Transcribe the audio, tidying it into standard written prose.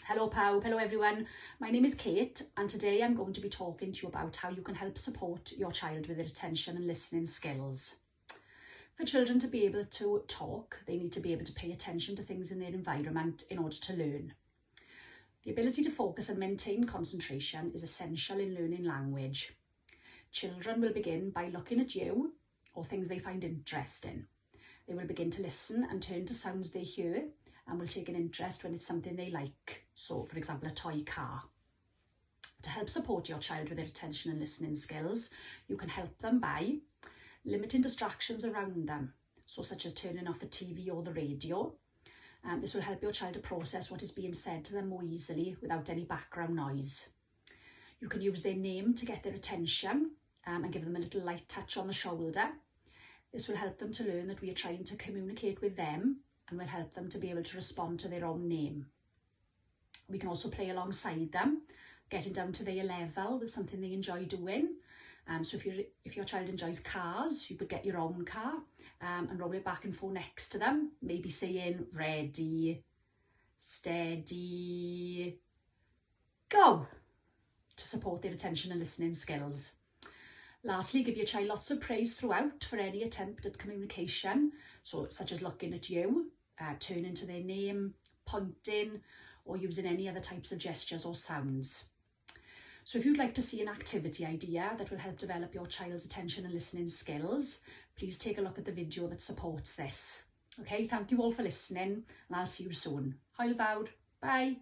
Hello pawb, hello everyone. My name is Kate and today I'm going to be talking to you about how you can help support your child with their attention and listening skills. For children to be able to talk, they need to be able to pay attention to things in their environment in order to learn. The ability to focus and maintain concentration is essential in learning language. Children will begin by looking at you or things they find interesting. They will begin to listen and turn to sounds they hear and will take an interest when it's something they like. So, for example, a toy car. To help support your child with their attention and listening skills, you can help them by limiting distractions around them, so such as turning off the TV or the radio. This will help your child to process what is being said to them more easily without any background noise. You can use their name to get their attention and give them a little light touch on the shoulder. This will help them to learn that we are trying to communicate with them and will help them to be able to respond to their own name. We can also play alongside them, getting down to their level with something they enjoy doing. So if your child enjoys cars, you could get your own car and roll it back and forth next to them, maybe saying ready, steady, go, to support their attention and listening skills. Lastly, give your child lots of praise throughout for any attempt at communication, so such as looking at you, turning to their name, pointing, or using any other types of gestures or sounds. So if you'd like to see an activity idea that will help develop your child's attention and listening skills, please take a look at the video that supports this. Okay, thank you all for listening and I'll see you soon. Hwyl fawr, bye.